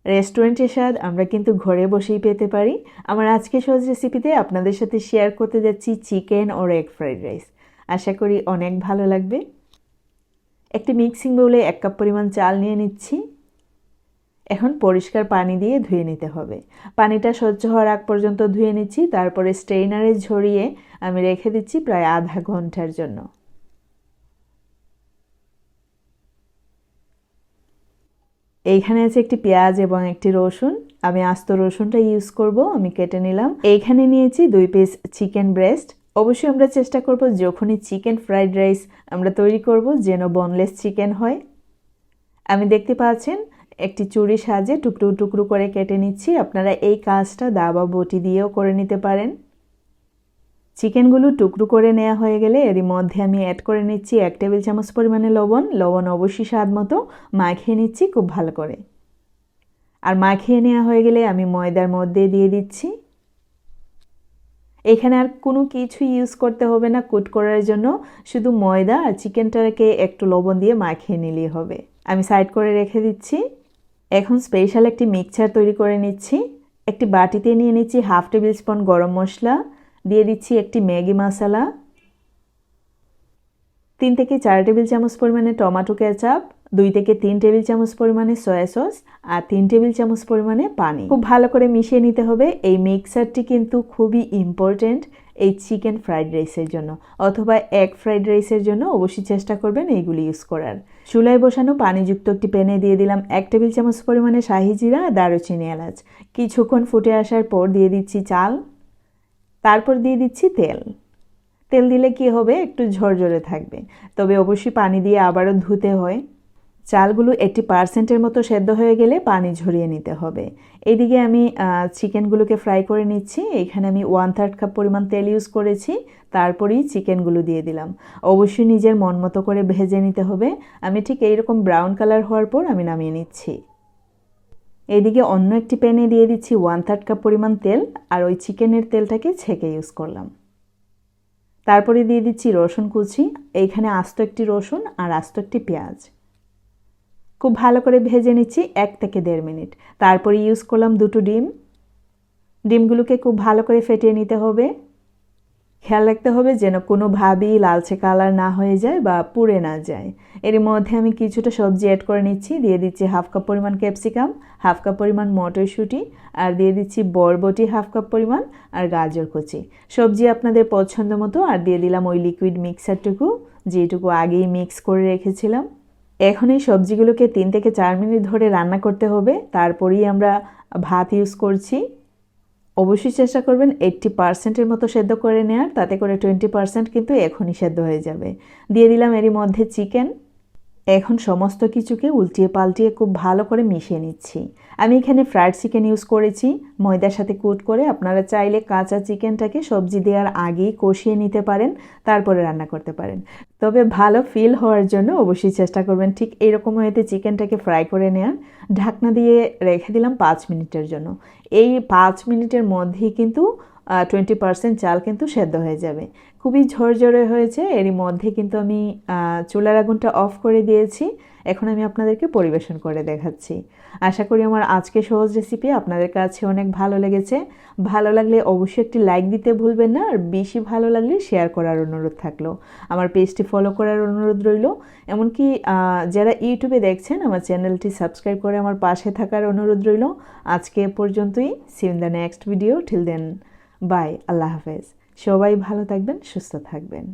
রেস্টুরেন্টের স্বাদ আমরা কিন্তু ঘরে বসেই পেতে পারি। আমার আজকে সহজ রেসিপিতে আপনাদের সাথে শেয়ার করতে যাচ্ছি চিকেন ওর এগ ফ্রাইড রাইস। আশা করি অনেক ভালো লাগবে। একটি মিক্সিং বাউলে 1 কাপ পরিমাণ চাল নিয়ে নিচ্ছি। এখন পরিষ্কার পানি দিয়ে ধুয়ে নিতে হবে। পানিটা সহ্য হওয়ার আগ পর্যন্ত ধুয়ে নিচ্ছি, তারপরে স্ট্রেইনারে ঝরিয়ে আমি রেখে দিচ্ছি প্রায় আধা ঘন্টার জন্য। এইখানে আছে একটি পেঁয়াজ এবং একটি রসুন। আমি আস্ত রসুনটা ইউজ করব, আমি কেটে নিলাম। এইখানে নিয়েছি 2 পিস চিকেন ব্রেস্ট। অবশ্যই আমরা চেষ্টা করব যখনই চিকেন ফ্রাইড রাইস আমরা তৈরি করব যেন বোনলেস চিকেন হয়। আমি দেখতে পাচ্ছেন একটি ছুরির সাহায্যে টুকরো টুকরো করে কেটে নিচ্ছি। আপনারা এই কাজটা দা বা বটি দিয়েও করে নিতে পারেন। চিকেনগুলো টুকরো করে নেওয়া হয়ে গেলে এরই মধ্যে আমি অ্যাড করে নিচ্ছি 1 টেবিল চামচ পরিমাণে লবণ। লবণ অবশ্যই স্বাদ মতো মাখিয়ে নিচ্ছি খুব ভালো করে। আর মাখিয়ে নেওয়া হয়ে গেলে আমি ময়দার মধ্যে দিয়ে দিচ্ছি। এখানে আর কোনো কিছু ইউজ করতে হবে না কুট করার জন্য, শুধু ময়দা আর চিকেনটাকে একটু লবণ দিয়ে মাখিয়ে নিলেই হবে। আমি সাইড করে রেখে দিচ্ছি। এখন স্পেশাল একটি মিক্সচার তৈরি করে নিচ্ছি। একটি বাটিতে নিয়ে নিচ্ছি 1/2 টেবিল স্পুন গরম মশলা, দিয়ে দিচ্ছি একটি ম্যাগি মশলা, 3 থেকে 4 টেবিল চামচ পরিমাণে টমেটো কেচাপ, 2 থেকে 3 টেবিল চামচ পরিমাণে সয়া সস আর 3 টেবিল চামচ পরিমাণে পানি। খুব ভালো করে মিশিয়ে নিতে হবে। এই মিক্সারটি কিন্তু খুবই ইম্পর্টেন্ট এই চিকেন ফ্রাইড রাইসের জন্য অথবা এগ ফ্রাইড রাইসের জন্য। অবশ্যই চেষ্টা করবেন এইগুলি ইউজ করার। চুলায় বসানো পানিযুক্ত একটি প্যানে দিয়ে দিলাম 1 টেবিল চামচ পরিমাণে শাহি জিরা, দারুচিনি, এলাচ। কিছুক্ষণ ফুটে আসার পর দিয়ে দিচ্ছি চাল, তারপর দিয়ে দিচ্ছি তেল। তেল দিলে কি হবে, একটু ঝরঝরে থাকবে, তবে অবশ্যই পানি দিয়ে আবারও ধুতে হয়। চালগুলো 80% মতো সেদ্ধ হয়ে গেলে পানি ঝরিয়ে নিতে হবে। এইদিকে আমি চিকেনগুলোকে ফ্রাই করে নিচ্ছি। এখানে আমি 1/3 কাপ পরিমাণ তেল ইউজ করেছি, তারপরেই চিকেনগুলো দিয়ে দিলাম। অবশ্যই নিজের মন মতো করে ভেজে নিতে হবে। আমি ঠিক এইরকম ব্রাউন কালার হওয়ার পর আমি নামিয়ে নিচ্ছি। এইদিকে অন্য একটি প্যানে দিয়ে দিচ্ছি 1/3 কাপ পরিমাণ তেল, আর ওই চিকেনের তেলটাকে ছেঁকে ইউজ করলাম। তারপরে দিয়ে দিচ্ছি রসুন কুচি। এইখানে আস্ত একটি রসুন আর আস্ত একটি পেঁয়াজ। খুব ভালো করে ভেজে নিচ্ছি 1 থেকে 1.5 মিনিট। তারপরে ইউজ করলাম 2টো ডিম। ডিমগুলোকে খুব ভালো করে ফেটিয়ে নিতে হবে। খেয়াল রাখতে হবে যেন কোনোভাবেই লালচে কালার না হয়ে যায় বা পুড়ে না যায়। এর মধ্যে আমি কিছুটা সবজি অ্যাড করে নিচ্ছি। দিয়ে দিচ্ছি 1/2 কাপ পরিমাণ ক্যাপসিকাম, 1/2 কাপ পরিমাণ মটরশুঁটি, আর দিয়ে দিচ্ছি বরবটি 1/2 কাপ পরিমাণ, আর গাজর কুচি। সবজি আপনাদের পছন্দ মতো। আর দিয়ে দিলাম ওই লিকুইড মিক্সারটুকু, যেটুকু আগেই মিক্স করে রেখেছিলাম। এখন এই সবজিগুলোকে 3 থেকে 4 মিনিট ধরে রান্না করতে হবে। তারপরেই আমরা ভাত ইউজ করছি। অবশ্যই চেষ্টা করবেন 80% মতো সেদ্ধ করে নেওয়ার, তাতে করে 20% কিন্তু এখনই সেদ্ধ হয়ে যাবে। দিয়ে দিলাম এরই মধ্যে চিকেন। এখন সমস্ত কিছুকে উল্টিয়ে পাল্টিয়ে খুব ভালো করে মিশিয়ে নিচ্ছি। আমি এখানে ফ্রাইড চিকেন ইউজ করেছি ময়দার সাথে কোট করে। আপনারা চাইলে কাঁচা চিকেনটাকে সবজি দেওয়ার আগেই কষিয়ে নিতে পারেন, তারপরে রান্না করতে পারেন। তবে ভালো ফিল হওয়ার জন্য অবশ্যই চেষ্টা করবেন ঠিক এইরকম হয়েতে চিকেনটাকে ফ্রাই করে নেওয়ার। ঢাকনা দিয়ে রেখে দিলাম 5 মিনিটের জন্য। এই 5 মিনিটের মধ্যেই কিন্তু 20% চাল কিন্তু সেদ্ধ হয়ে যাবে। খুবই ঝরঝরে হয়েছে। এরই মধ্যে কিন্তু আমি চুলার আগুনটা অফ করে দিয়েছি। এখন আমি আপনাদেরকে পরিবেশন করে দেখাচ্ছি। আশা করি আমার আজকে সহজ রেসিপি আপনাদের কাছে অনেক ভালো লেগেছে। ভালো লাগলে অবশ্যই একটি লাইক দিতে ভুলবেন না, আর বেশি ভালো লাগলে শেয়ার করার অনুরোধ থাকলো। আমার পেজটি ফলো করার অনুরোধ রইল। এমনকি যারা ইউটিউবে দেখছেন আমার চ্যানেলটি সাবস্ক্রাইব করে আমার পাশে থাকার অনুরোধ রইল। আজকে এ পর্যন্তই। See in the next video. Till then bye, আল্লাহ হাফেজ। সবাই ভালো থাকবেন, সুস্থ থাকবেন।